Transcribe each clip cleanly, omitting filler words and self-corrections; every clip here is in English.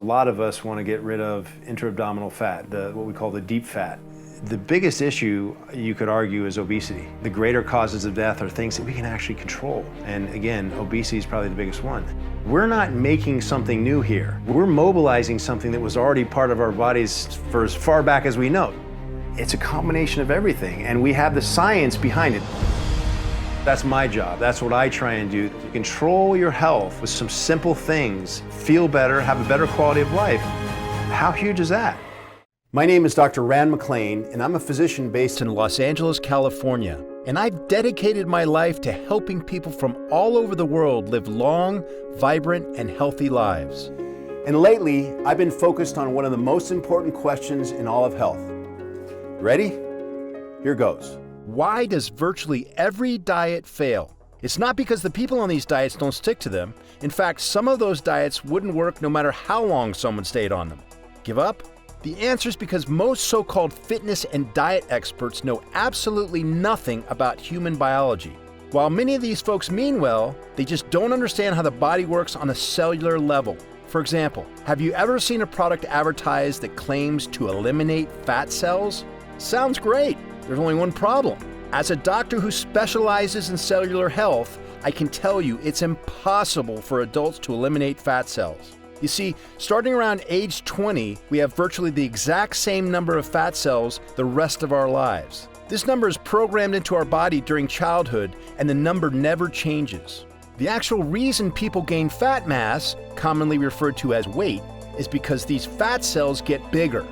A lot of us want to get rid of intra-abdominal fat, what we call the deep fat. The biggest issue, you could argue, is obesity. The greater causes of death are things that we can actually control. And again, obesity is probably the biggest one. We're not making something new here. We're mobilizing something that was already part of our bodies for as far back as we know. It's a combination of everything, and we have the science behind it. That's my job. That's what I try and do. Control your health with some simple things. Feel better, have a better quality of life. How huge is that? My name is Dr. Rand McClain, and I'm a physician based in Los Angeles, California. And I've dedicated my life to helping people from all over the world live long, vibrant, and healthy lives. And lately, I've been focused on one of the most important questions in all of health. Ready? Here goes. Why does virtually every diet fail? It's not because the people on these diets don't stick to them. In fact, some of those diets wouldn't work no matter how long someone stayed on them. Give up? The answer is because most so-called fitness and diet experts know absolutely nothing about human biology. While many of these folks mean well, they just don't understand how the body works on a cellular level. For example, have you ever seen a product advertised that claims to eliminate fat cells? Sounds great. There's only one problem. As a doctor who specializes in cellular health, I can tell you it's impossible for adults to eliminate fat cells. You see, starting around age 20, we have virtually the exact same number of fat cells the rest of our lives. This number is programmed into our body during childhood, and the number never changes. The actual reason people gain fat mass, commonly referred to as weight, is because these fat cells get bigger.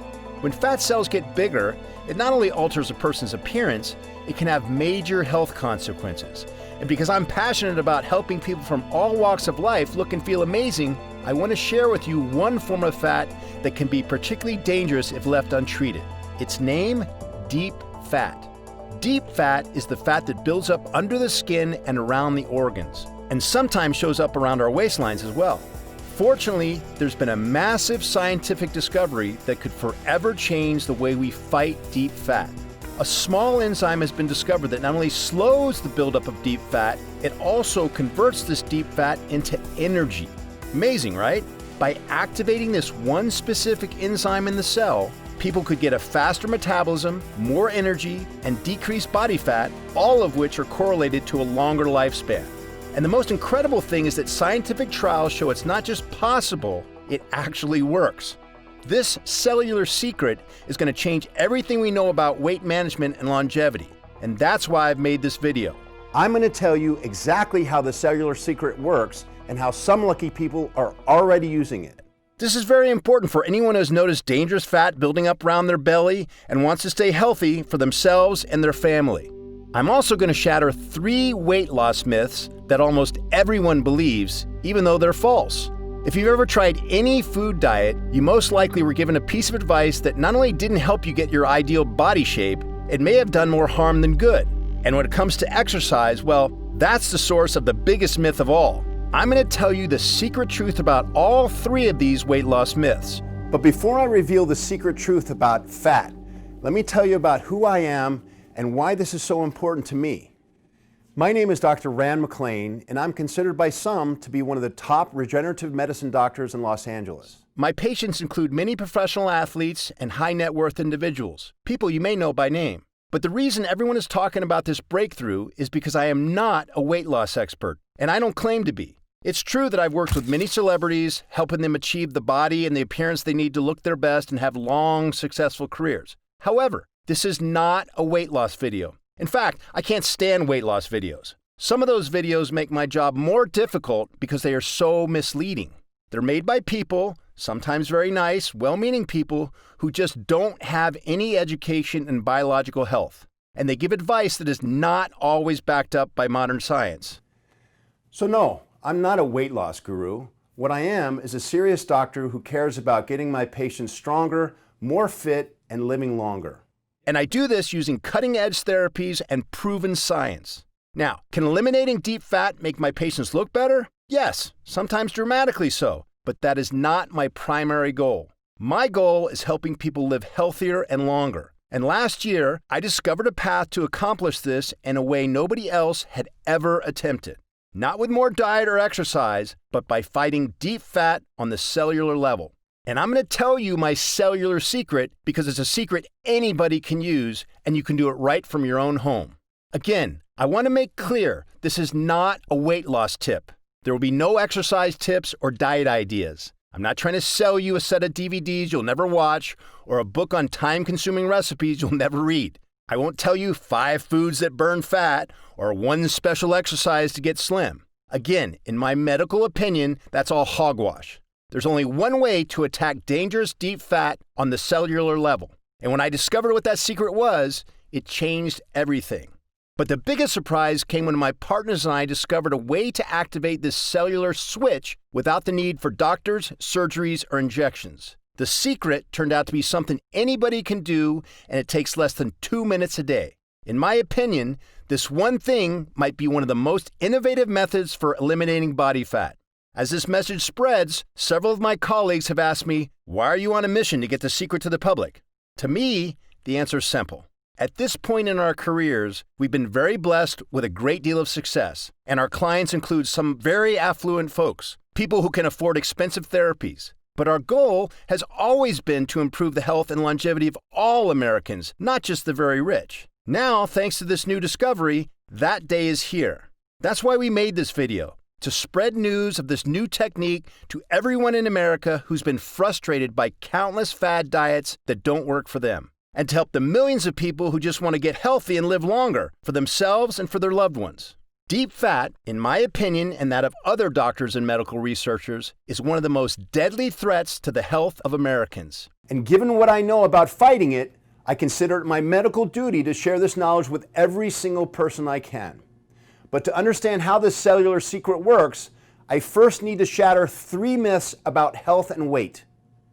When fat cells get bigger, it not only alters a person's appearance, it can have major health consequences. And because I'm passionate about helping people from all walks of life look and feel amazing, I want to share with you one form of fat that can be particularly dangerous if left untreated. Its name, deep fat. Deep fat is the fat that builds up under the skin and around the organs, and sometimes shows up around our waistlines as well. Fortunately, there's been a massive scientific discovery that could forever change the way we fight deep fat. A small enzyme has been discovered that not only slows the buildup of deep fat, it also converts this deep fat into energy. Amazing, right? By activating this one specific enzyme in the cell, people could get a faster metabolism, more energy, and decreased body fat, all of which are correlated to a longer lifespan. And the most incredible thing is that scientific trials show it's not just possible, it actually works. This cellular secret is going to change everything we know about weight management and longevity. And that's why I've made this video. I'm going to tell you exactly how the cellular secret works and how some lucky people are already using it. This is very important for anyone who has noticed dangerous fat building up around their belly and wants to stay healthy for themselves and their family. I'm also going to shatter 3 weight loss myths that almost everyone believes, even though they're false. If you've ever tried any food diet, you most likely were given a piece of advice that not only didn't help you get your ideal body shape, it may have done more harm than good. And when it comes to exercise, well, that's the source of the biggest myth of all. I'm going to tell you the secret truth about all 3 of these weight loss myths. But before I reveal the secret truth about fat, let me tell you about who I am and why this is so important to me. My name is Dr. Rand McClain, and I'm considered by some to be one of the top regenerative medicine doctors in Los Angeles. My patients include many professional athletes and high net worth individuals, people you may know by name. But the reason everyone is talking about this breakthrough is because I am not a weight loss expert, and I don't claim to be. It's true that I've worked with many celebrities, helping them achieve the body and the appearance they need to look their best and have long, successful careers. However, this is not a weight loss video. In fact, I can't stand weight loss videos. Some of those videos make my job more difficult because they are so misleading. They're made by people, sometimes very nice, well-meaning people, who just don't have any education in biological health. And they give advice that is not always backed up by modern science. So no, I'm not a weight loss guru. What I am is a serious doctor who cares about getting my patients stronger, more fit, and living longer. And I do this using cutting-edge therapies and proven science. Now, can eliminating deep fat make my patients look better? Yes, sometimes dramatically so, but that is not my primary goal. My goal is helping people live healthier and longer. And last year, I discovered a path to accomplish this in a way nobody else had ever attempted. Not with more diet or exercise, but by fighting deep fat on the cellular level. And I'm going to tell you my cellular secret because it's a secret anybody can use and you can do it right from your own home. Again, I want to make clear this is not a weight loss tip. There will be no exercise tips or diet ideas. I'm not trying to sell you a set of DVDs you'll never watch or a book on time-consuming recipes you'll never read. I won't tell you 5 foods that burn fat or 1 special exercise to get slim. Again, in my medical opinion, that's all hogwash. There's only one way to attack dangerous deep fat on the cellular level. And when I discovered what that secret was, it changed everything. But the biggest surprise came when my partners and I discovered a way to activate this cellular switch without the need for doctors, surgeries, or injections. The secret turned out to be something anybody can do, and it takes less than 2 minutes a day. In my opinion, this one thing might be one of the most innovative methods for eliminating body fat. As this message spreads, several of my colleagues have asked me, why are you on a mission to get the secret to the public? To me, the answer is simple. At this point in our careers, we've been very blessed with a great deal of success, and our clients include some very affluent folks, people who can afford expensive therapies. But our goal has always been to improve the health and longevity of all Americans, not just the very rich. Now, thanks to this new discovery, that day is here. That's why we made this video, to spread news of this new technique to everyone in America who's been frustrated by countless fad diets that don't work for them, and to help the millions of people who just want to get healthy and live longer for themselves and for their loved ones. Deep fat, in my opinion and that of other doctors and medical researchers, is one of the most deadly threats to the health of Americans. And given what I know about fighting it, I consider it my medical duty to share this knowledge with every single person I can. But to understand how this cellular secret works, I first need to shatter 3 myths about health and weight.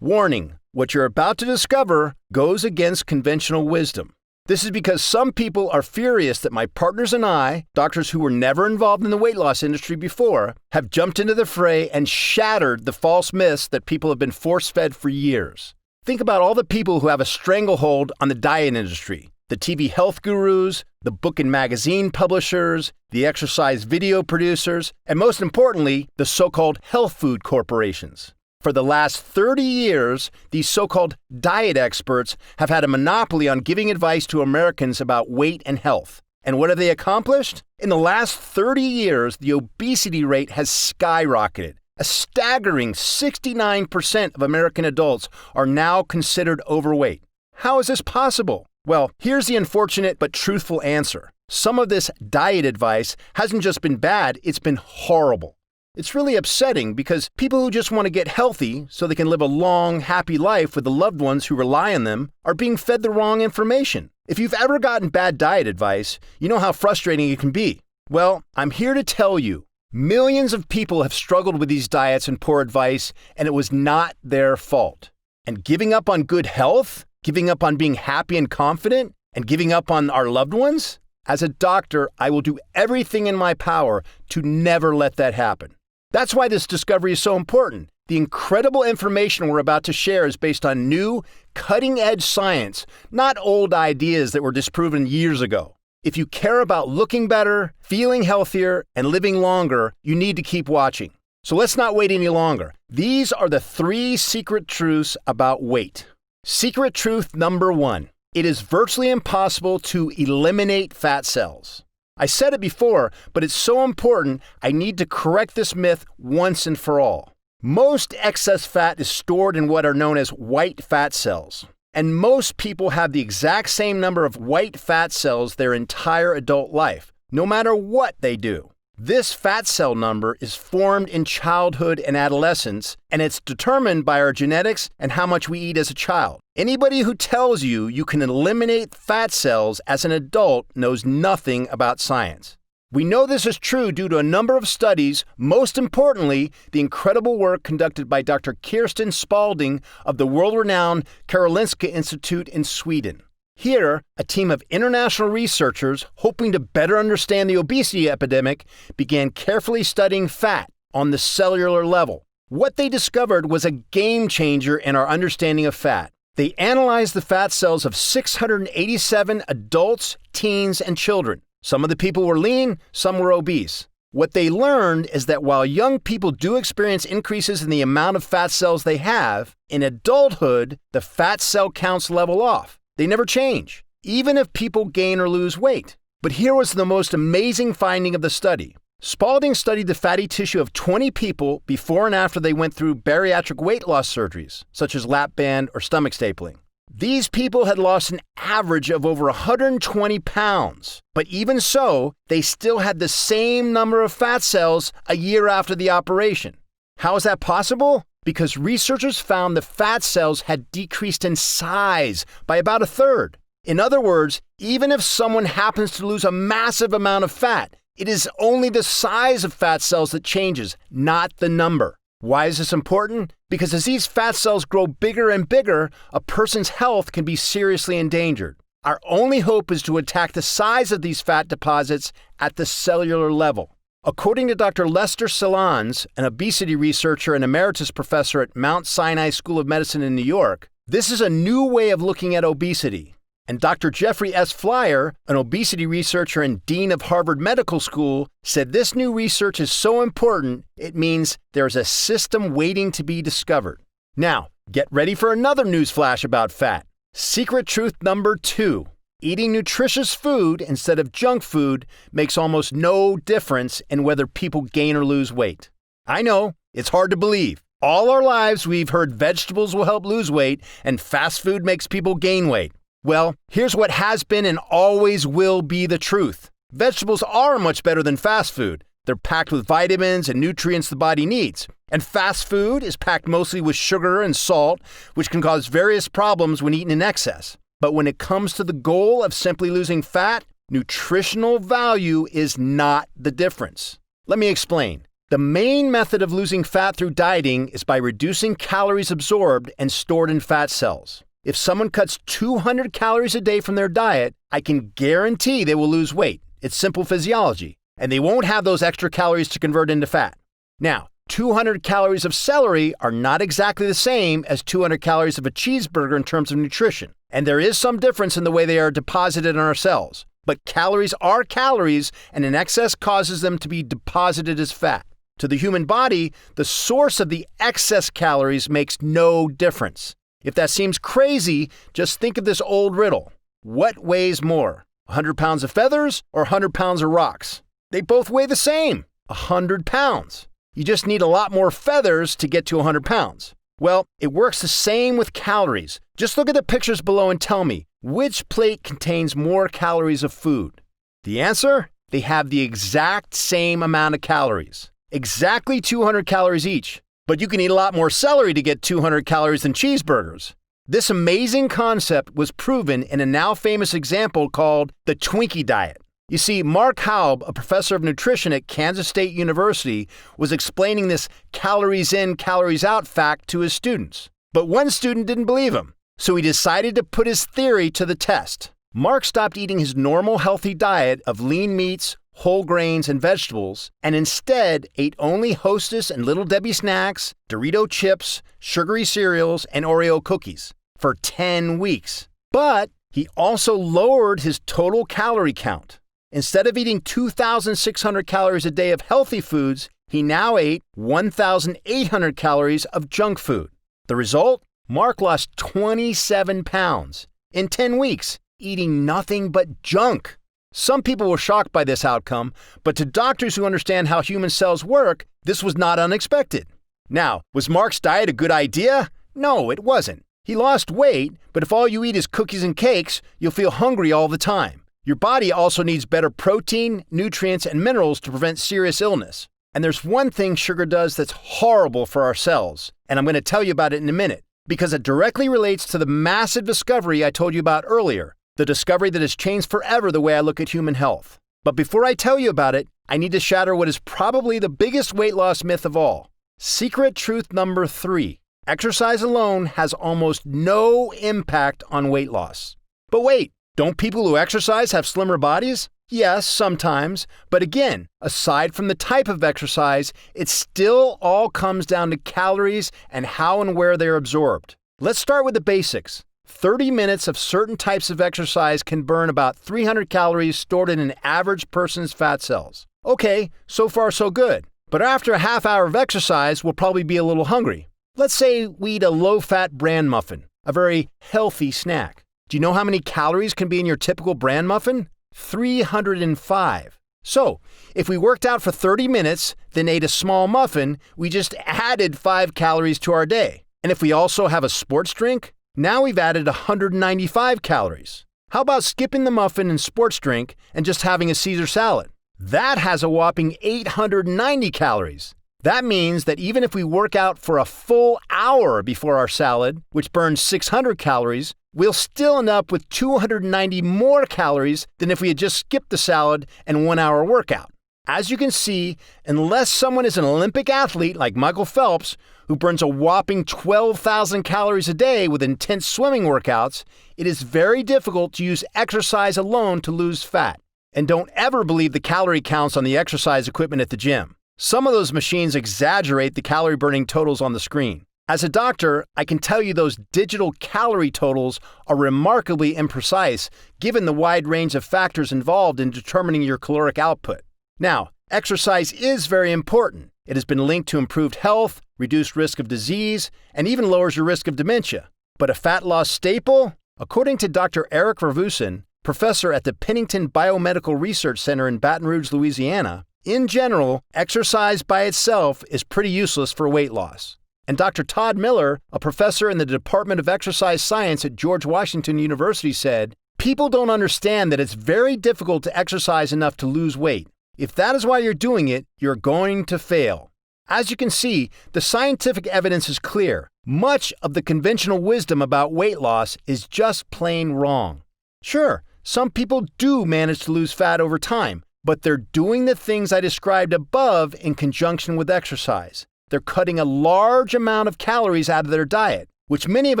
Warning, what you're about to discover goes against conventional wisdom. This is because some people are furious that my partners and I, doctors who were never involved in the weight loss industry before, have jumped into the fray and shattered the false myths that people have been force-fed for years. Think about all the people who have a stranglehold on the diet industry. The TV health gurus, the book and magazine publishers, the exercise video producers, and most importantly, the so-called health food corporations. For the last 30 years, these so-called diet experts have had a monopoly on giving advice to Americans about weight and health. And what have they accomplished? In the last 30 years, the obesity rate has skyrocketed. A staggering 69% of American adults are now considered overweight. How is this possible? Well, here's the unfortunate but truthful answer. Some of this diet advice hasn't just been bad, it's been horrible. It's really upsetting because people who just want to get healthy so they can live a long, happy life with the loved ones who rely on them are being fed the wrong information. If you've ever gotten bad diet advice, you know how frustrating it can be. Well, I'm here to tell you, millions of people have struggled with these diets and poor advice, and it was not their fault. And giving up on good health, giving up on being happy and confident, and giving up on our loved ones? As a doctor, I will do everything in my power to never let that happen. That's why this discovery is so important. The incredible information we're about to share is based on new, cutting-edge science, not old ideas that were disproven years ago. If you care about looking better, feeling healthier, and living longer, you need to keep watching. So let's not wait any longer. These are the 3 secret truths about weight. Secret truth number 1. It is virtually impossible to eliminate fat cells. I said it before, but it's so important, I need to correct this myth once and for all. Most excess fat is stored in what are known as white fat cells. And most people have the exact same number of white fat cells their entire adult life, no matter what they do. This fat cell number is formed in childhood and adolescence, and it's determined by our genetics and how much we eat as a child. Anybody who tells you you can eliminate fat cells as an adult knows nothing about science. We know this is true due to a number of studies, most importantly, the incredible work conducted by Dr. Kirsten Spalding of the world-renowned Karolinska Institute in Sweden. Here, a team of international researchers, hoping to better understand the obesity epidemic, began carefully studying fat on the cellular level. What they discovered was a game changer in our understanding of fat. They analyzed the fat cells of 687 adults, teens, and children. Some of the people were lean, some were obese. What they learned is that while young people do experience increases in the amount of fat cells they have, in adulthood, the fat cell counts level off. They never change, even if people gain or lose weight. But here was the most amazing finding of the study. Spalding studied the fatty tissue of 20 people before and after they went through bariatric weight loss surgeries, such as lap band or stomach stapling. These people had lost an average of over 120 pounds, but even so, they still had the same number of fat cells a year after the operation. How is that possible? Because researchers found the fat cells had decreased in size by about a third. In other words, even if someone happens to lose a massive amount of fat, it is only the size of fat cells that changes, not the number. Why is this important? Because as these fat cells grow bigger and bigger, a person's health can be seriously endangered. Our only hope is to attack the size of these fat deposits at the cellular level. According to Dr. Lester Salons, an obesity researcher and emeritus professor at Mount Sinai School of Medicine in New York, this is a new way of looking at obesity. And Dr. Jeffrey S. Flyer, an obesity researcher and dean of Harvard Medical School, said this new research is so important, it means there's a system waiting to be discovered. Now, get ready for another news flash about fat. Secret truth number 2. Eating nutritious food instead of junk food makes almost no difference in whether people gain or lose weight. I know, it's hard to believe. All our lives we've heard vegetables will help lose weight and fast food makes people gain weight. Well, here's what has been and always will be the truth. Vegetables are much better than fast food. They're packed with vitamins and nutrients the body needs. And fast food is packed mostly with sugar and salt, which can cause various problems when eaten in excess. But when it comes to the goal of simply losing fat, nutritional value is not the difference. Let me explain. The main method of losing fat through dieting is by reducing calories absorbed and stored in fat cells. If someone cuts 200 calories a day from their diet, I can guarantee they will lose weight. It's simple physiology, and they won't have those extra calories to convert into fat. Now, 200 calories of celery are not exactly the same as 200 calories of a cheeseburger in terms of nutrition, and there is some difference in the way they are deposited in our cells. But calories are calories, and an excess causes them to be deposited as fat. To the human body, the source of the excess calories makes no difference. If that seems crazy, just think of this old riddle. What weighs more, 100 pounds of feathers or 100 pounds of rocks? They both weigh the same, 100 pounds. You just need a lot more feathers to get to 100 pounds. Well, it works the same with calories. Just look at the pictures below and tell me, which plate contains more calories of food? The answer? They have the exact same amount of calories. Exactly 200 calories each. But you can eat a lot more celery to get 200 calories than cheeseburgers. This amazing concept was proven in a now famous example called the Twinkie diet. You see, Mark Haub, a professor of nutrition at Kansas State University, was explaining this calories in, calories out fact to his students. But one student didn't believe him, so he decided to put his theory to the test. Mark stopped eating his normal healthy diet of lean meats, whole grains, and vegetables, and instead ate only Hostess and Little Debbie snacks, Dorito chips, sugary cereals, and Oreo cookies for 10 weeks. But he also lowered his total calorie count. Instead of eating 2,600 calories a day of healthy foods, he now ate 1,800 calories of junk food. The result? Mark lost 27 pounds in 10 weeks, eating nothing but junk. Some people were shocked by this outcome, but to doctors who understand how human cells work, this was not unexpected. Now, was Mark's diet a good idea? No, it wasn't. He lost weight, but if all you eat is cookies and cakes, you'll feel hungry all the time. Your body also needs better protein, nutrients, and minerals to prevent serious illness. And there's one thing sugar does that's horrible for our cells, and I'm going to tell you about it in a minute, because it directly relates to the massive discovery I told you about earlier. The discovery that has changed forever the way I look at human health. But before I tell you about it, I need to shatter what is probably the biggest weight loss myth of all. Secret truth number 3. Exercise alone has almost no impact on weight loss. But wait, don't people who exercise have slimmer bodies? Yes, sometimes. But again, aside from the type of exercise, it still all comes down to calories and how and where they're absorbed. Let's start with the basics. 30 minutes of certain types of exercise can burn about 300 calories stored in an average person's fat cells. Okay, so far so good. But after a half hour of exercise, we'll probably be a little hungry. Let's say we eat a low-fat bran muffin, a very healthy snack. Do you know how many calories can be in your typical bran muffin? 305. So, if we worked out for 30 minutes, then ate a small muffin, we just added 5 calories to our day. And if we also have a sports drink, now we've added 195 calories. How about skipping the muffin and sports drink and just having a Caesar salad? That has a whopping 890 calories. That means that even if we work out for a full hour before our salad, which burns 600 calories, we'll still end up with 290 more calories than if we had just skipped the salad and 1 hour workout. As you can see, unless someone is an Olympic athlete like Michael Phelps, who burns a whopping 12,000 calories a day with intense swimming workouts, it is very difficult to use exercise alone to lose fat. And don't ever believe the calorie counts on the exercise equipment at the gym. Some of those machines exaggerate the calorie burning totals on the screen. As a doctor, I can tell you those digital calorie totals are remarkably imprecise given the wide range of factors involved in determining your caloric output. Now, exercise is very important. It has been linked to improved health, reduced risk of disease, and even lowers your risk of dementia. But a fat loss staple? According to Dr. Eric Vervusen, professor at the Pennington Biomedical Research Center in Baton Rouge, Louisiana, in general, exercise by itself is pretty useless for weight loss. And Dr. Todd Miller, a professor in the Department of Exercise Science at George Washington University, said, "People don't understand that it's very difficult to exercise enough to lose weight. If that is why you're doing it, you're going to fail." As you can see, the scientific evidence is clear. Much of the conventional wisdom about weight loss is just plain wrong. Sure, some people do manage to lose fat over time, but they're doing the things I described above in conjunction with exercise. They're cutting a large amount of calories out of their diet, which many of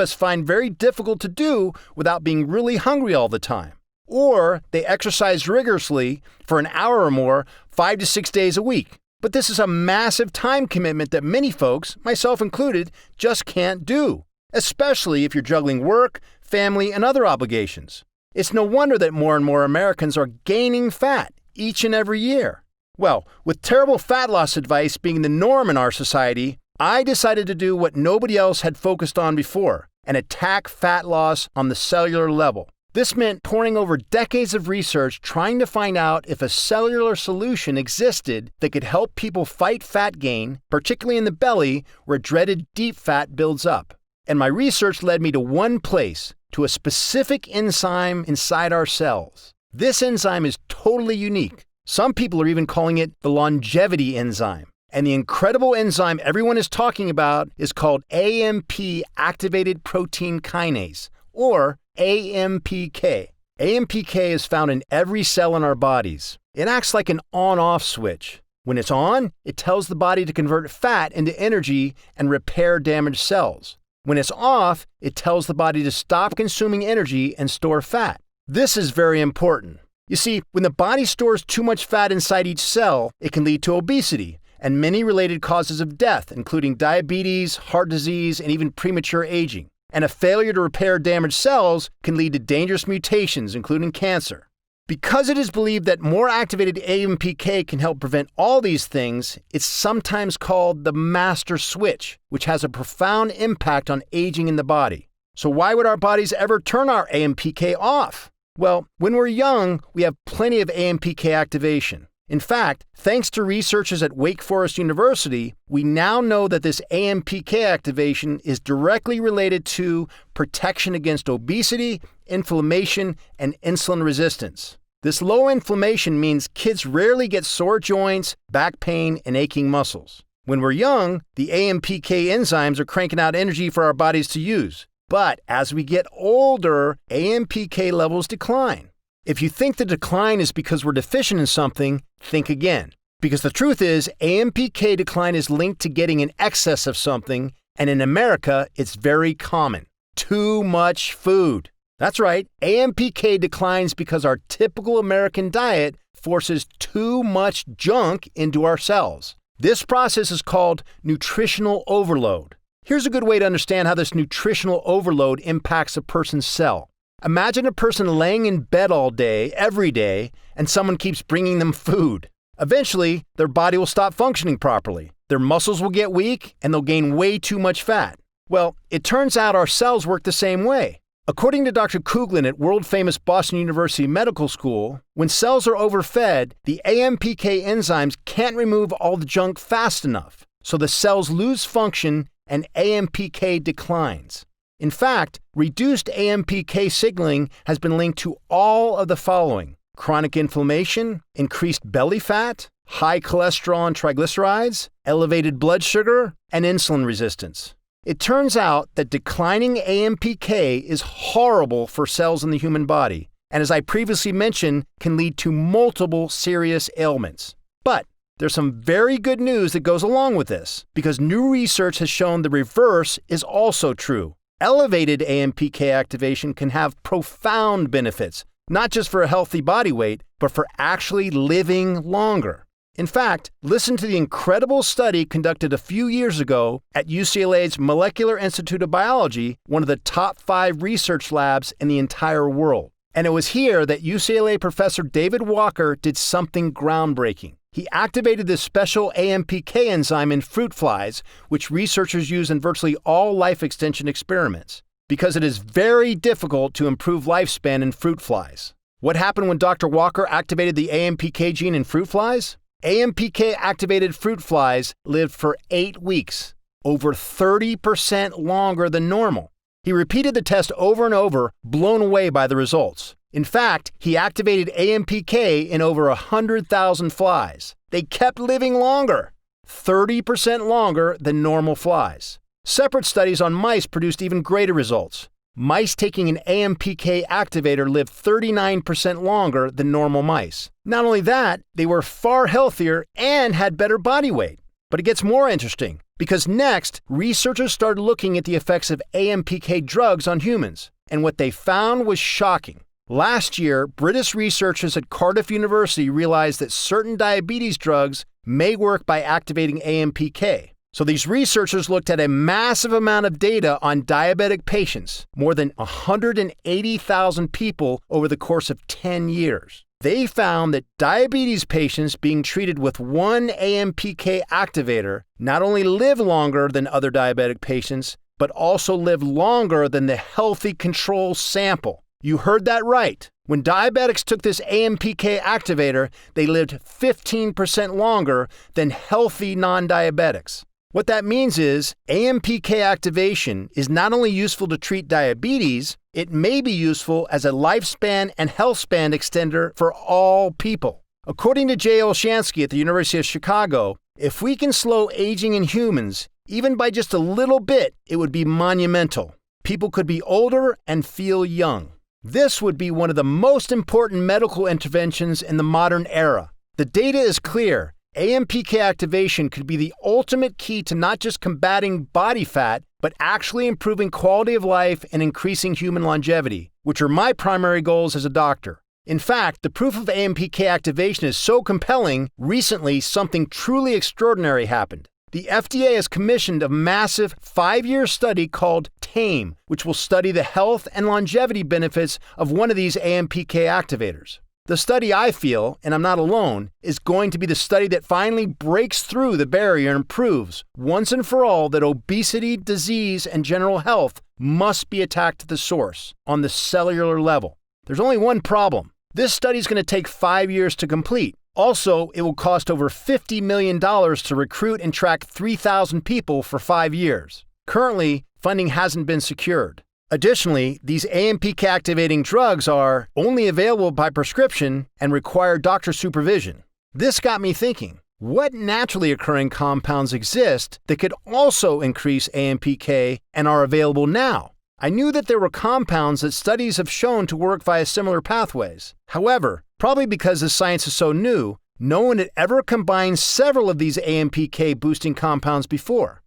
us find very difficult to do without being really hungry all the time. Or they exercise rigorously for an hour or more, 5 to 6 days a week. But this is a massive time commitment that many folks, myself included, just can't do, especially if you're juggling work, family, and other obligations. It's no wonder that more and more Americans are gaining fat each and every year. Well, with terrible fat loss advice being the norm in our society, I decided to do what nobody else had focused on before and attack fat loss on the cellular level. This meant poring over decades of research trying to find out if a cellular solution existed that could help people fight fat gain, particularly in the belly where dreaded deep fat builds up. And my research led me to one place, to a specific enzyme inside our cells. This enzyme is totally unique. Some people are even calling it the longevity enzyme. And the incredible enzyme everyone is talking about is called AMP activated protein kinase, or AMPK. AMPK is found in every cell in our bodies. It acts like an on-off switch. When it's on, it tells the body to convert fat into energy and repair damaged cells. When it's off, it tells the body to stop consuming energy and store fat. This is very important. You see, when the body stores too much fat inside each cell, it can lead to obesity and many related causes of death, including diabetes, heart disease, and even premature aging. And a failure to repair damaged cells can lead to dangerous mutations, including cancer. Because it is believed that more activated AMPK can help prevent all these things, it's sometimes called the master switch, which has a profound impact on aging in the body. So why would our bodies ever turn our AMPK off? Well, when we're young, we have plenty of AMPK activation. In fact, thanks to researchers at Wake Forest University, we now know that this AMPK activation is directly related to protection against obesity, inflammation, and insulin resistance. This low inflammation means kids rarely get sore joints, back pain, and aching muscles. When we're young, the AMPK enzymes are cranking out energy for our bodies to use. But as we get older, AMPK levels decline. If you think the decline is because we're deficient in something, think again. Because the truth is, AMPK decline is linked to getting an excess of something, and in America, it's very common. Too much food. That's right, AMPK declines because our typical American diet forces too much junk into our cells. This process is called nutritional overload. Here's a good way to understand how this nutritional overload impacts a person's cell. Imagine a person laying in bed all day, every day, and someone keeps bringing them food. Eventually, their body will stop functioning properly. Their muscles will get weak, and they'll gain way too much fat. Well, it turns out our cells work the same way. According to Dr. Kuglin at world-famous Boston University Medical School, when cells are overfed, the AMPK enzymes can't remove all the junk fast enough, so the cells lose function and AMPK declines. In fact, reduced AMPK signaling has been linked to all of the following: chronic inflammation, increased belly fat, high cholesterol and triglycerides, elevated blood sugar, and insulin resistance. It turns out that declining AMPK is horrible for cells in the human body, and as I previously mentioned, can lead to multiple serious ailments. But there's some very good news that goes along with this, because new research has shown the reverse is also true. Elevated AMPK activation can have profound benefits, not just for a healthy body weight, but for actually living longer. In fact, listen to the incredible study conducted a few years ago at UCLA's Molecular Institute of Biology, one of the top 5 research labs in the entire world. And it was here that UCLA professor David Walker did something groundbreaking. He activated this special AMPK enzyme in fruit flies, which researchers use in virtually all life extension experiments, because it is very difficult to improve lifespan in fruit flies. What happened when Dr. Walker activated the AMPK gene in fruit flies? AMPK-activated fruit flies lived for 8 weeks, over 30% longer than normal. He repeated the test over and over, blown away by the results. In fact, he activated AMPK in over 100,000 flies. They kept living longer, 30% longer than normal flies. Separate studies on mice produced even greater results. Mice taking an AMPK activator lived 39% longer than normal mice. Not only that, they were far healthier and had better body weight. But it gets more interesting, because next, researchers started looking at the effects of AMPK drugs on humans, and what they found was shocking. Last year, British researchers at Cardiff University realized that certain diabetes drugs may work by activating AMPK. So these researchers looked at a massive amount of data on diabetic patients, more than 180,000 people over the course of 10 years. They found that diabetes patients being treated with one AMPK activator not only live longer than other diabetic patients, but also live longer than the healthy control sample. You heard that right. When diabetics took this AMPK activator, they lived 15% longer than healthy non-diabetics. What that means is AMPK activation is not only useful to treat diabetes, it may be useful as a lifespan and health span extender for all people. According to Jay Olshansky at the University of Chicago, if we can slow aging in humans, even by just a little bit, it would be monumental. People could be older and feel young. This would be one of the most important medical interventions in the modern era. The data is clear. AMPK activation could be the ultimate key to not just combating body fat, but actually improving quality of life and increasing human longevity, which are my primary goals as a doctor. In fact, the proof of AMPK activation is so compelling, recently something truly extraordinary happened. The FDA has commissioned a massive 5-year study called TAME, which will study the health and longevity benefits of one of these AMPK activators. The study, I feel, and I'm not alone, is going to be the study that finally breaks through the barrier and proves, once and for all, that obesity, disease, and general health must be attacked at the source, on the cellular level. There's only one problem. This study is going to take 5 years to complete. Also, it will cost over $50 million to recruit and track 3,000 people for 5 years. Currently, funding hasn't been secured. Additionally, these AMPK activating drugs are only available by prescription and require doctor supervision. This got me thinking, what naturally occurring compounds exist that could also increase AMPK and are available now? I knew that there were compounds that studies have shown to work via similar pathways. However, probably because the science is so new, no one had ever combined several of these AMPK boosting compounds before.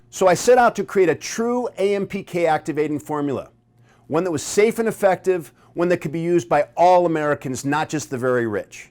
So I set out to create a true AMPK activating formula, one that was safe and effective, one that could be used by all Americans, not just the very rich.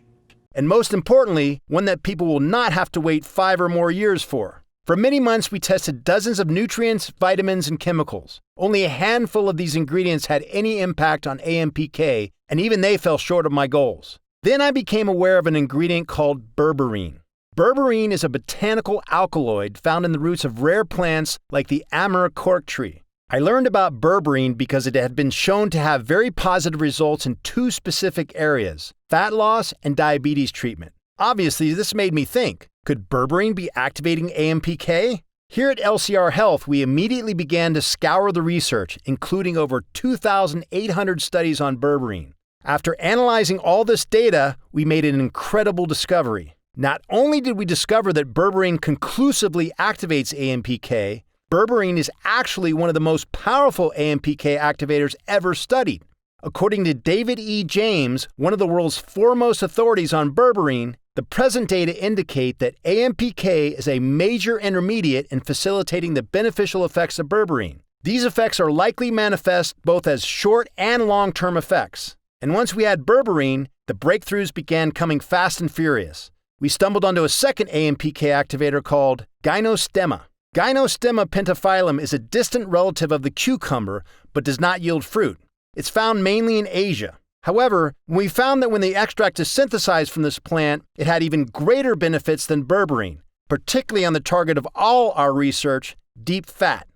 And most importantly, one that people will not have to wait 5 or more years for. For many months, we tested dozens of nutrients, vitamins, and chemicals. Only a handful of these ingredients had any impact on AMPK, and even they fell short of my goals. Then I became aware of an ingredient called berberine. Berberine is a botanical alkaloid found in the roots of rare plants like the Amur cork tree. I learned about berberine because it had been shown to have very positive results in two specific areas: fat loss and diabetes treatment. Obviously, this made me think, could berberine be activating AMPK? Here at LCR Health, we immediately began to scour the research, including over 2,800 studies on berberine. After analyzing all this data, we made an incredible discovery. Not only did we discover that berberine conclusively activates AMPK, berberine is actually one of the most powerful AMPK activators ever studied. According to David E. James, one of the world's foremost authorities on berberine, the present data indicate that AMPK is a major intermediate in facilitating the beneficial effects of berberine. These effects are likely manifest both as short and long-term effects. And once we had berberine, the breakthroughs began coming fast and furious. We stumbled onto a second AMPK activator called Gynostemma. Gynostemma pentaphyllum is a distant relative of the cucumber, but does not yield fruit. It's found mainly in Asia. However, we found that when the extract is synthesized from this plant, it had even greater benefits than berberine, particularly on the target of all our research, deep fat.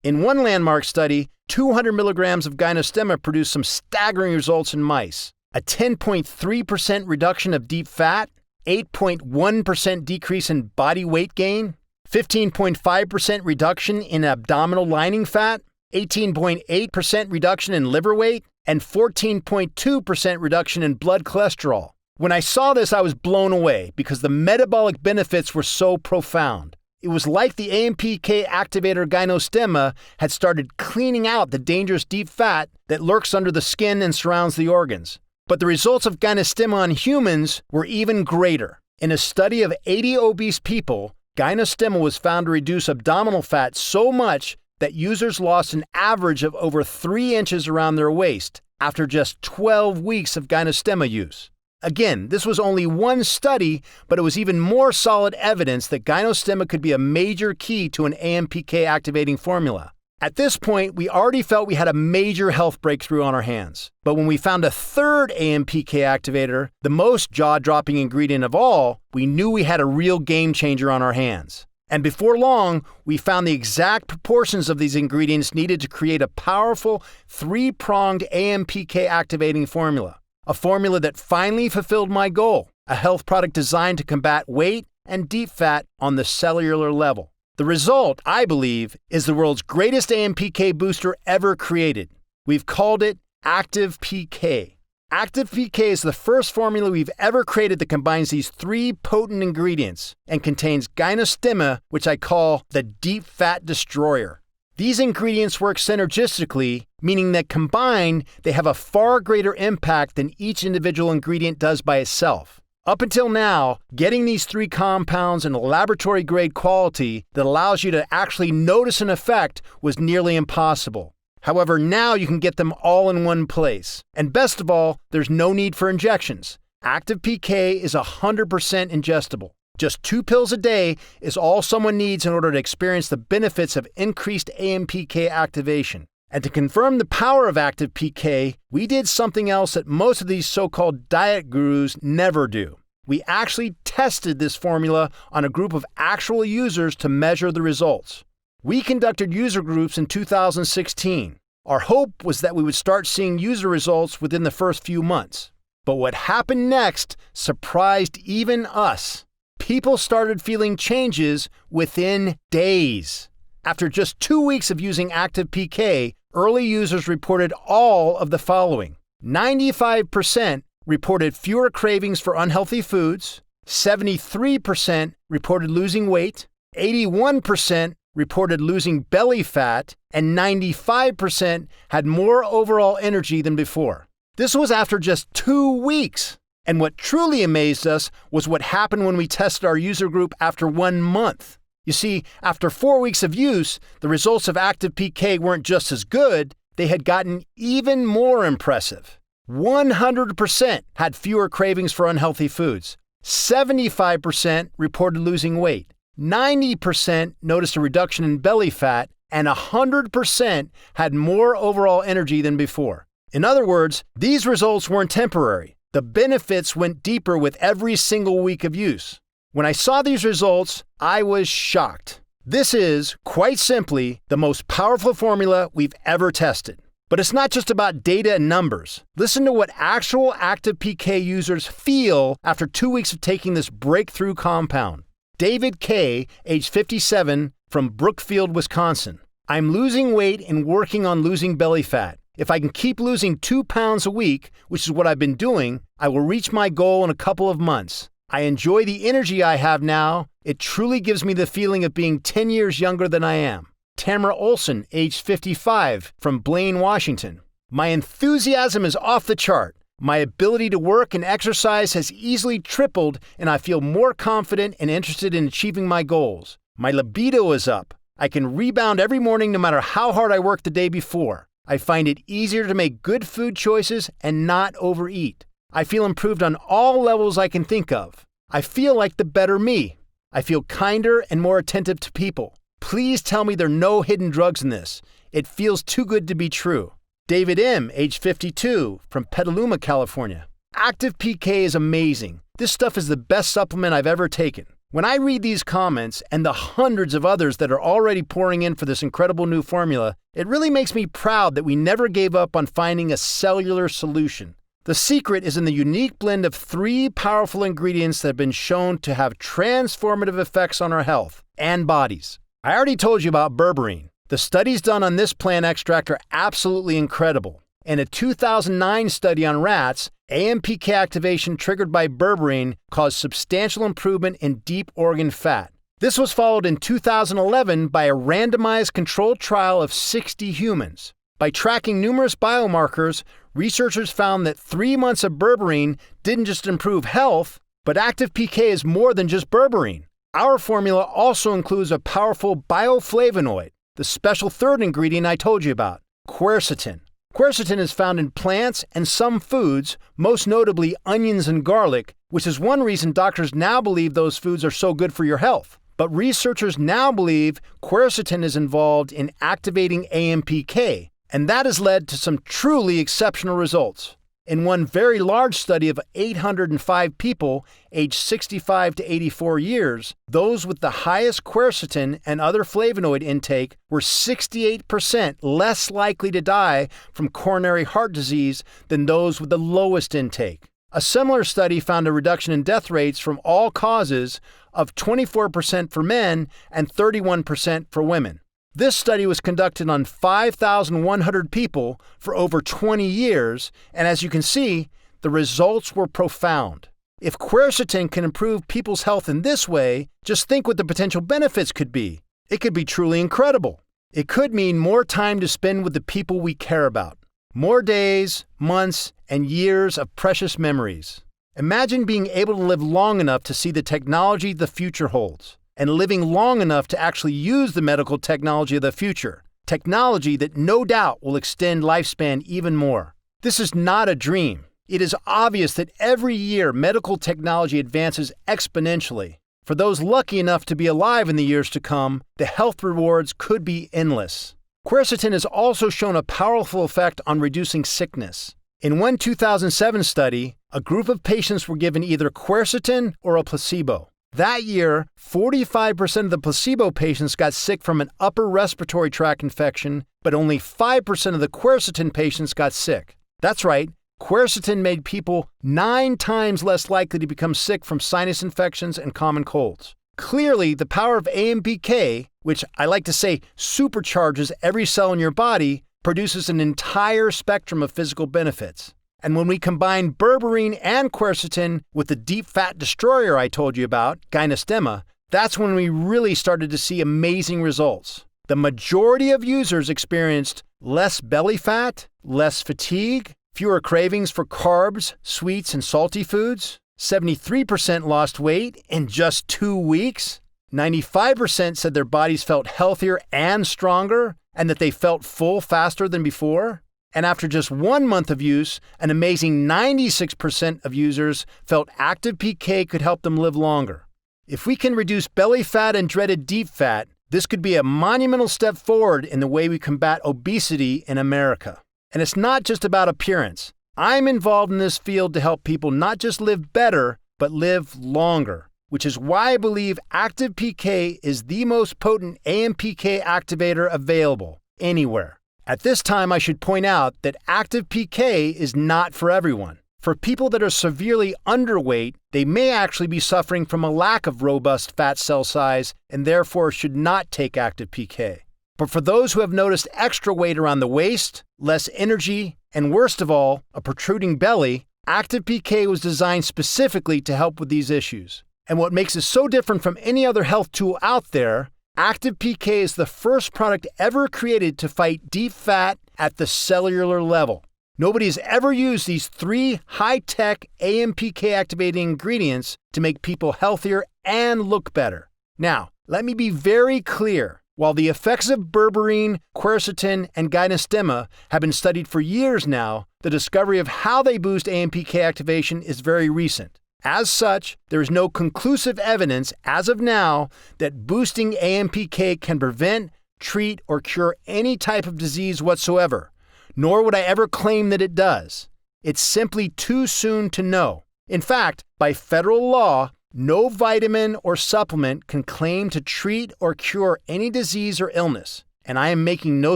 In one landmark study, 200 milligrams of Gynostemma produced some staggering results in mice. A 10.3% reduction of deep fat, 8.1% decrease in body weight gain, 15.5% reduction in abdominal lining fat, 18.8% reduction in liver weight, and 14.2% reduction in blood cholesterol. When I saw this, I was blown away because the metabolic benefits were so profound. It was like the AMPK activator Gynostemma had started cleaning out the dangerous deep fat that lurks under the skin and surrounds the organs. But the results of Gynostemma on humans were even greater. In a study of 80 obese people, Gynostemma was found to reduce abdominal fat so much that users lost an average of over 3 inches around their waist after just 12 weeks of Gynostemma use. Again, this was only one study, but it was even more solid evidence that Gynostemma could be a major key to an AMPK activating formula. At this point, we already felt we had a major health breakthrough on our hands. But when we found a third AMPK activator, the most jaw-dropping ingredient of all, we knew we had a real game changer on our hands. And before long, we found the exact proportions of these ingredients needed to create a powerful, three-pronged AMPK activating formula. A formula that finally fulfilled my goal, a health product designed to combat weight and deep fat on the cellular level. The result, I believe, is the world's greatest AMPK booster ever created. We've called it AcitvePK. AcitvePK is the first formula we've ever created that combines these three potent ingredients and contains Gynostemma, which I call the deep fat destroyer. These ingredients work synergistically, meaning that combined, they have a far greater impact than each individual ingredient does by itself. Up until now, getting these three compounds in a laboratory-grade quality that allows you to actually notice an effect was nearly impossible. However, now you can get them all in one place. And best of all, there's no need for injections. AcitvePK is 100% ingestible. Just 2 pills a day is all someone needs in order to experience the benefits of increased AMPK activation. And to confirm the power of AcitvePK, we did something else that most of these so-called diet gurus never do. We actually tested this formula on a group of actual users to measure the results. We conducted user groups in 2016. Our hope was that we would start seeing user results within the first few months. But what happened next surprised even us. People started feeling changes within days. After just 2 weeks of using AcitvePK, early users reported all of the following. 95% reported fewer cravings for unhealthy foods, 73% reported losing weight, 81% reported losing belly fat, and 95% had more overall energy than before. This was after just 2 weeks. And what truly amazed us was what happened when we tested our user group after 1 month. You see, after 4 weeks of use, the results of AcitvePK weren't just as good, they had gotten even more impressive. 100% had fewer cravings for unhealthy foods. 75% reported losing weight. 90% noticed a reduction in belly fat, and 100% had more overall energy than before. In other words, these results weren't temporary. The benefits went deeper with every single week of use. When I saw these results, I was shocked. This is, quite simply, the most powerful formula we've ever tested. But it's not just about data and numbers. Listen to what actual AcitvePK users feel after 2 weeks of taking this breakthrough compound. David K., age 57, from Brookfield, Wisconsin. I'm losing weight and working on losing belly fat. If I can keep losing 2 pounds a week, which is what I've been doing, I will reach my goal in a couple of months. I enjoy the energy I have now. It truly gives me the feeling of being 10 years younger than I am. Tamara Olson, age 55, from Blaine, Washington. My enthusiasm is off the chart. My ability to work and exercise has easily tripled, and I feel more confident and interested in achieving my goals. My libido is up. I can rebound every morning no matter how hard I worked the day before. I find it easier to make good food choices and not overeat. I feel improved on all levels I can think of. I feel like the better me. I feel kinder and more attentive to people. Please tell me there are no hidden drugs in this. It feels too good to be true. David M., age 52, from Petaluma, California. AcitvePK is amazing. This stuff is the best supplement I've ever taken. When I read these comments and the hundreds of others that are already pouring in for this incredible new formula, it really makes me proud that we never gave up on finding a cellular solution. The secret is in the unique blend of 3 powerful ingredients that have been shown to have transformative effects on our health and bodies. I already told you about berberine. The studies done on this plant extract are absolutely incredible. In a 2009 study on rats, AMPK activation triggered by berberine caused substantial improvement in deep organ fat. This was followed in 2011 by a randomized controlled trial of 60 humans. By tracking numerous biomarkers, researchers found that 3 months of berberine didn't just improve health, but AcitvePK is more than just berberine. Our formula also includes a powerful bioflavonoid, the special third ingredient I told you about, quercetin. Quercetin is found in plants and some foods, most notably onions and garlic, which is one reason doctors now believe those foods are so good for your health. But researchers now believe quercetin is involved in activating AMPK, and that has led to some truly exceptional results. In one very large study of 805 people aged 65 to 84 years, those with the highest quercetin and other flavonoid intake were 68% less likely to die from coronary heart disease than those with the lowest intake. A similar study found a reduction in death rates from all causes of 24% for men and 31% for women. This study was conducted on 5,100 people for over 20 years, and as you can see, the results were profound. If quercetin can improve people's health in this way, just think what the potential benefits could be. It could be truly incredible. It could mean more time to spend with the people we care about. More days, months, and years of precious memories. Imagine being able to live long enough to see the technology the future holds, and living long enough to actually use the medical technology of the future, technology that no doubt will extend lifespan even more. This is not a dream. It is obvious that every year medical technology advances exponentially. For those lucky enough to be alive in the years to come, the health rewards could be endless. Quercetin has also shown a powerful effect on reducing sickness. In one 2007 study, a group of patients were given either quercetin or a placebo. That year, 45% of the placebo patients got sick from an upper respiratory tract infection, but only 5% of the quercetin patients got sick. That's right, quercetin made people 9 times less likely to become sick from sinus infections and common colds. Clearly, the power of AMPK, which I like to say supercharges every cell in your body, produces an entire spectrum of physical benefits. And when we combine berberine and quercetin with the deep fat destroyer I told you about, gynostemma, that's when we really started to see amazing results. The majority of users experienced less belly fat, less fatigue, fewer cravings for carbs, sweets, and salty foods. 73% lost weight in just 2 weeks. 95% said their bodies felt healthier and stronger, and that they felt full faster than before. And after just 1 month of use, an amazing 96% of users felt AcitvePK could help them live longer. If we can reduce belly fat and dreaded deep fat, this could be a monumental step forward in the way we combat obesity in America. And it's not just about appearance. I'm involved in this field to help people not just live better, but live longer, which is why I believe AcitvePK is the most potent AMPK activator available anywhere. At this time, I should point out that AcitvePK is not for everyone. For people that are severely underweight, they may actually be suffering from a lack of robust fat cell size and therefore should not take AcitvePK. But for those who have noticed extra weight around the waist, less energy, and worst of all, a protruding belly, AcitvePK was designed specifically to help with these issues. And what makes it so different from any other health tool out there, AcitvePK is the first product ever created to fight deep fat at the cellular level. Nobody has ever used these 3 high-tech AMPK activating ingredients to make people healthier and look better. Now, let me be very clear. While the effects of berberine, quercetin, and gynostemma have been studied for years now, the discovery of how they boost AMPK activation is very recent. As such, there is no conclusive evidence as of now that boosting AMPK can prevent, treat, or cure any type of disease whatsoever, nor would I ever claim that it does. It's simply too soon to know. In fact, by federal law, no vitamin or supplement can claim to treat or cure any disease or illness, and I am making no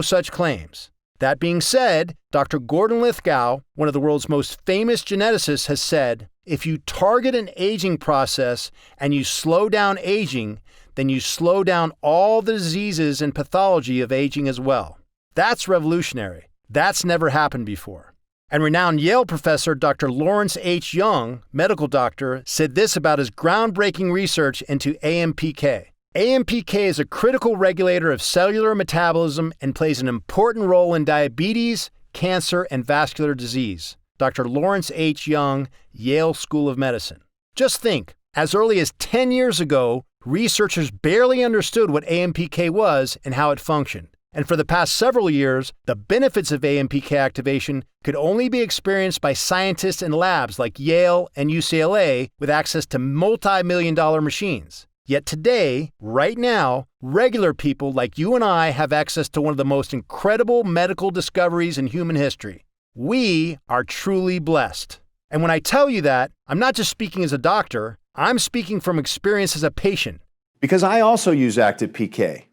such claims. That being said, Dr. Gordon Lithgow, one of the world's most famous geneticists, has said, if you target an aging process and you slow down aging, then you slow down all the diseases and pathology of aging as well. That's revolutionary. That's never happened before. And renowned Yale professor Dr. Lawrence H. Young, medical doctor, said this about his groundbreaking research into AMPK. AMPK is a critical regulator of cellular metabolism and plays an important role in diabetes, cancer, and vascular disease. Dr. Lawrence H. Young, Yale School of Medicine. Just think, as early as 10 years ago, researchers barely understood what AMPK was and how it functioned. And for the past several years, the benefits of AMPK activation could only be experienced by scientists in labs like Yale and UCLA with access to multi-million-dollar machines. Yet today, right now, regular people like you and I have access to one of the most incredible medical discoveries in human history. We are truly blessed. And when I tell you that, I'm not just speaking as a doctor, I'm speaking from experience as a patient. Because I also use AcitvePK.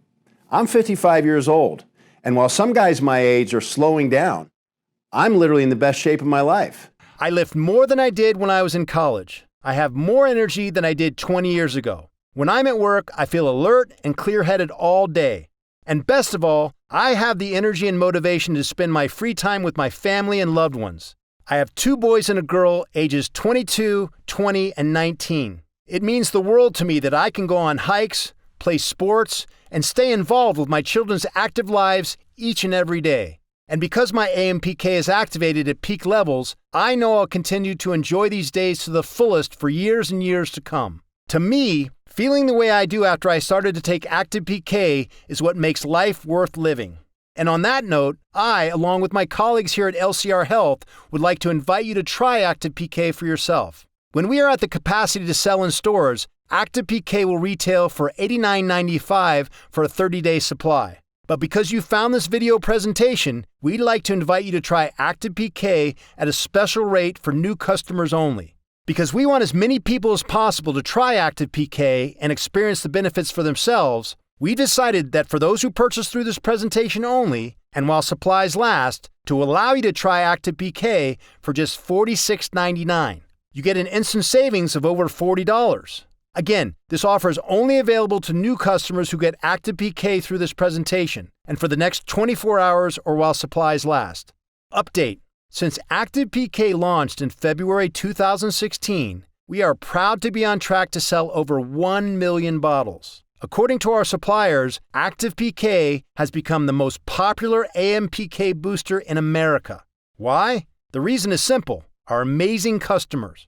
I'm 55 years old, and while some guys my age are slowing down, I'm literally in the best shape of my life. I lift more than I did when I was in college. I have more energy than I did 20 years ago. When I'm at work, I feel alert and clear-headed all day. And best of all, I have the energy and motivation to spend my free time with my family and loved ones. I have 2 boys and a girl, ages 22, 20, and 19. It means the world to me that I can go on hikes, play sports, and stay involved with my children's active lives each and every day. And because my AMPK is activated at peak levels, I know I'll continue to enjoy these days to the fullest for years and years to come. To me, feeling the way I do after I started to take AcitvePK is what makes life worth living. And on that note, I, along with my colleagues here at LCR Health, would like to invite you to try AcitvePK for yourself. When we are at the capacity to sell in stores, AcitvePK will retail for $89.95 for a 30-day supply. But because you found this video presentation, we'd like to invite you to try AcitvePK at a special rate for new customers only. Because we want as many people as possible to try AcitvePK and experience the benefits for themselves, we decided that for those who purchase through this presentation only, and while supplies last, to allow you to try AcitvePK for just $46.99. You get an instant savings of over $40. Again, this offer is only available to new customers who get AcitvePK through this presentation and for the next 24 hours or while supplies last. Update. Since AcitvePK launched in February 2016, we are proud to be on track to sell over 1 million bottles. According to our suppliers, AcitvePK has become the most popular AMPK booster in America. Why? The reason is simple: our amazing customers.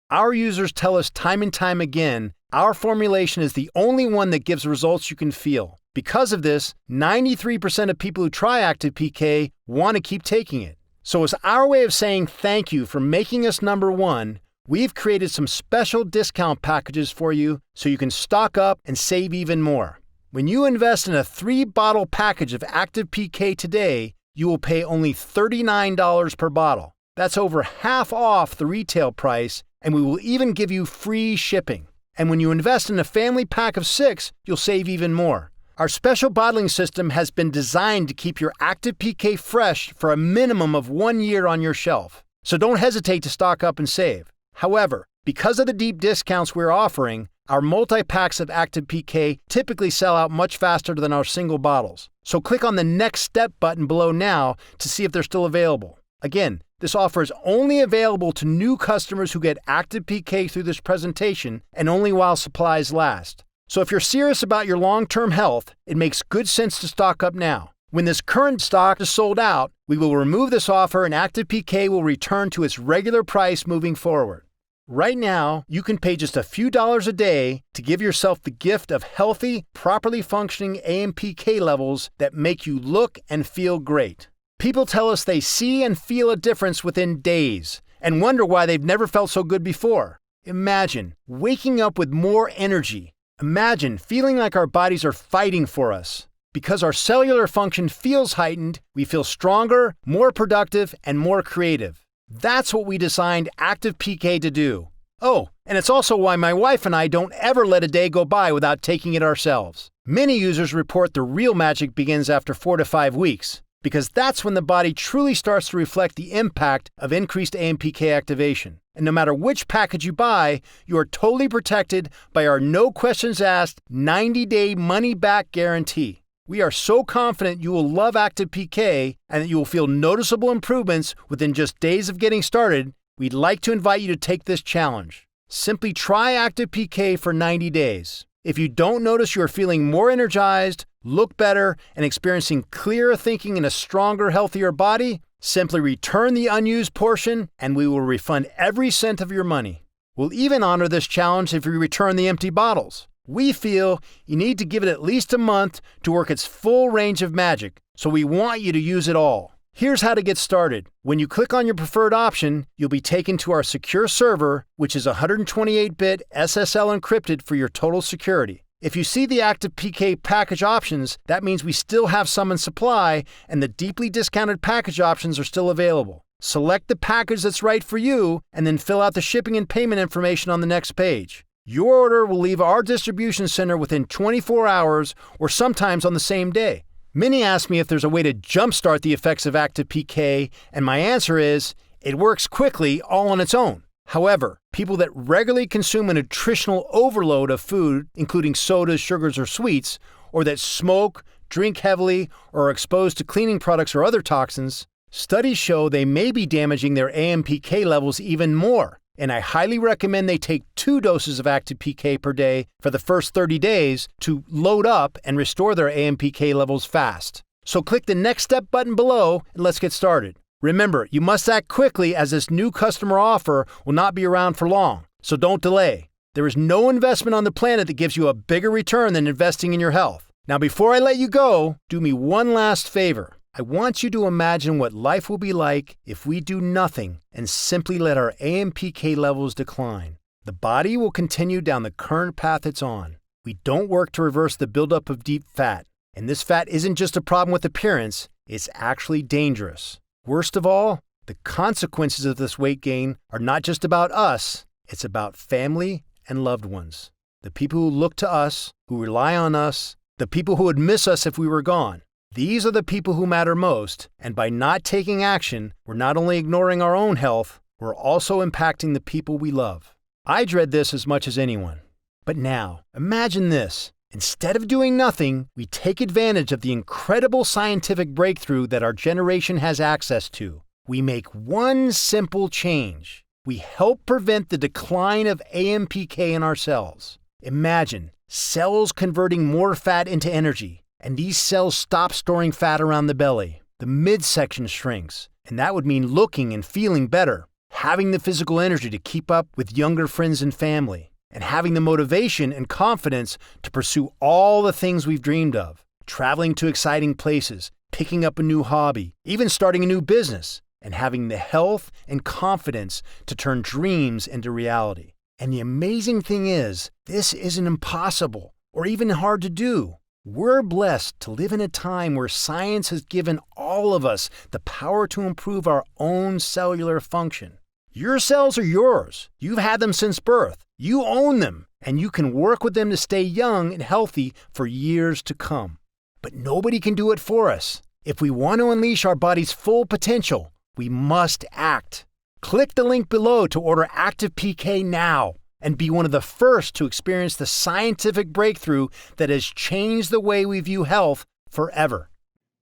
Our users tell us time and time again, our formulation is the only one that gives results you can feel. Because of this, 93% of people who try AcitvePK want to keep taking it. So as our way of saying thank you for making us number one, we've created some special discount packages for you so you can stock up and save even more. When you invest in a 3-bottle package of AcitvePK today, you will pay only $39 per bottle. That's over half off the retail price, and we will even give you free shipping. And when you invest in a family pack of 6, you'll save even more. Our special bottling system has been designed to keep your AcitvePK fresh for a minimum of 1 year on your shelf. So don't hesitate to stock up and save. However, because of the deep discounts we're offering, our multi-packs of AcitvePK typically sell out much faster than our single bottles. So click on the Next Step button below now to see if they're still available. Again, this offer is only available to new customers who get AcitvePK through this presentation and only while supplies last. So if you're serious about your long-term health, it makes good sense to stock up now. When this current stock is sold out, we will remove this offer and AcitvePK will return to its regular price moving forward. Right now, you can pay just a few dollars a day to give yourself the gift of healthy, properly functioning AMPK levels that make you look and feel great. People tell us they see and feel a difference within days and wonder why they've never felt so good before. Imagine waking up with more energy. Imagine feeling like our bodies are fighting for us. Because our cellular function feels heightened, we feel stronger, more productive, and more creative. That's what we designed AcitvePK to do. Oh, and it's also why my wife and I don't ever let a day go by without taking it ourselves. Many users report the real magic begins after 4 to 5 weeks, because that's when the body truly starts to reflect the impact of increased AMPK activation. And no matter which package you buy, you are totally protected by our no questions asked 90-day money-back guarantee. We are so confident you will love AcitvePK and that you will feel noticeable improvements within just days of getting started, we'd like to invite you to take this challenge. Simply try AcitvePK for 90 days. If you don't notice you are feeling more energized, look better, and experiencing clearer thinking in a stronger, healthier body, simply return the unused portion and we will refund every cent of your money. We'll even honor this challenge if you return the empty bottles. We feel you need to give it at least a month to work its full range of magic, so we want you to use it all. Here's how to get started. When you click on your preferred option, you'll be taken to our secure server, which is 128-bit SSL encrypted for your total security. If you see the AcitvePK package options, that means we still have some in supply and the deeply discounted package options are still available. Select the package that's right for you and then fill out the shipping and payment information on the next page. Your order will leave our distribution center within 24 hours or sometimes on the same day. Many ask me if there's a way to jumpstart the effects of AcitvePK, and my answer is, it works quickly all on its own. However, people that regularly consume a nutritional overload of food, including sodas, sugars, or sweets, or that smoke, drink heavily, or are exposed to cleaning products or other toxins, studies show they may be damaging their AMPK levels even more. And I highly recommend they take 2 doses of AcitvePK per day for the first 30 days to load up and restore their AMPK levels fast. So click the Next Step button below and let's get started. Remember, you must act quickly as this new customer offer will not be around for long, so don't delay. There is no investment on the planet that gives you a bigger return than investing in your health. Now, before I let you go, do me one last favor. I want you to imagine what life will be like if we do nothing and simply let our AMPK levels decline. The body will continue down the current path it's on. We don't work to reverse the buildup of deep fat. And this fat isn't just a problem with appearance, it's actually dangerous. Worst of all, the consequences of this weight gain are not just about us, it's about family and loved ones. The people who look to us, who rely on us, the people who would miss us if we were gone. These are the people who matter most, and by not taking action, we're not only ignoring our own health, we're also impacting the people we love. I dread this as much as anyone. But now, imagine this. Instead of doing nothing, we take advantage of the incredible scientific breakthrough that our generation has access to. We make one simple change. We help prevent the decline of AMPK in our cells. Imagine cells converting more fat into energy. And these cells stop storing fat around the belly. The midsection shrinks, and that would mean looking and feeling better, having the physical energy to keep up with younger friends and family, and having the motivation and confidence to pursue all the things we've dreamed of, traveling to exciting places, picking up a new hobby, even starting a new business, and having the health and confidence to turn dreams into reality. And the amazing thing is, this isn't impossible or even hard to do. We're blessed to live in a time where science has given all of us the power to improve our own cellular function. Your cells are yours. You've had them since birth. You own them, and you can work with them to stay young and healthy for years to come. But nobody can do it for us. If we want to unleash our body's full potential, we must act. Click the link below to order AcitvePK now and be one of the first to experience the scientific breakthrough that has changed the way we view health forever.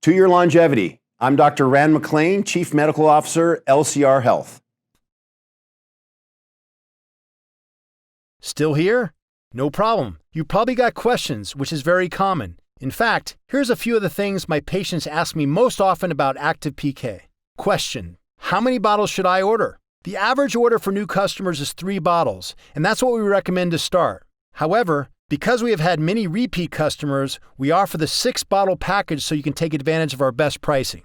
To your longevity, I'm Dr. Rand McClain, Chief Medical Officer, LCR Health. Still here? No problem. You probably got questions, which is very common. In fact, here's a few of the things my patients ask me most often about AcitvePK. Question: how many bottles should I order? The average order for new customers is 3 bottles, and that's what we recommend to start. However, because we have had many repeat customers, we offer the 6-bottle package so you can take advantage of our best pricing.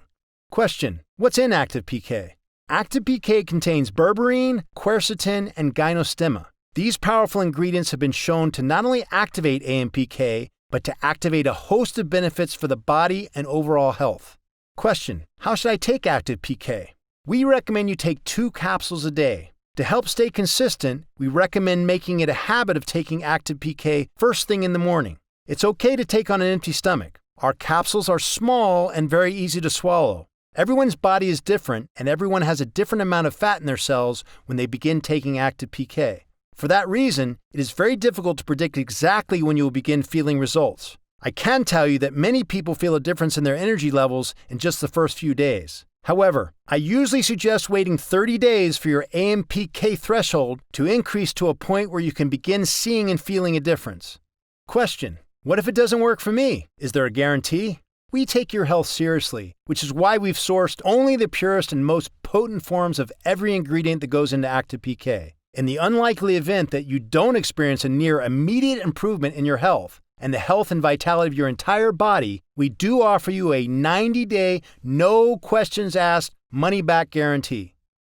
Question: what's in AcitvePK? AcitvePK contains berberine, quercetin, and gynostemma. These powerful ingredients have been shown to not only activate AMPK, but to activate a host of benefits for the body and overall health. Question: how should I take AcitvePK? We recommend you take 2 capsules a day. To help stay consistent, we recommend making it a habit of taking AcitvePK first thing in the morning. It's okay to take on an empty stomach. Our capsules are small and very easy to swallow. Everyone's body is different, and everyone has a different amount of fat in their cells when they begin taking AcitvePK. For that reason, it is very difficult to predict exactly when you will begin feeling results. I can tell you that many people feel a difference in their energy levels in just the first few days. However, I usually suggest waiting 30 days for your AMPK threshold to increase to a point where you can begin seeing and feeling a difference. Question: what if it doesn't work for me? Is there a guarantee? We take your health seriously, which is why we've sourced only the purest and most potent forms of every ingredient that goes into AcitvePK. In the unlikely event that you don't experience a near immediate improvement in your health and the health and vitality of your entire body, we do offer you a 90-day, no questions asked, money-back guarantee.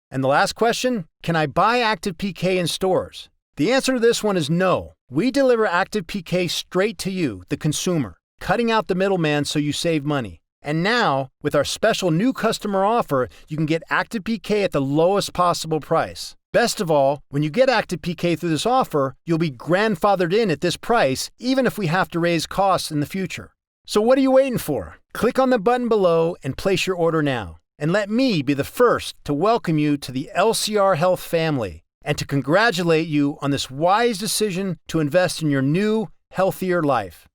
And the last question: can I buy AcitvePK in stores? The answer to this one is no. We deliver AcitvePK straight to you, the consumer, cutting out the middleman so you save money. And now, with our special new customer offer, you can get AcitvePK at the lowest possible price. Best of all, when you get AcitvePK through this offer, you'll be grandfathered in at this price, even if we have to raise costs in the future. So what are you waiting for? Click on the button below and place your order now. And let me be the first to welcome you to the LCR Health family and to congratulate you on this wise decision to invest in your new, healthier life.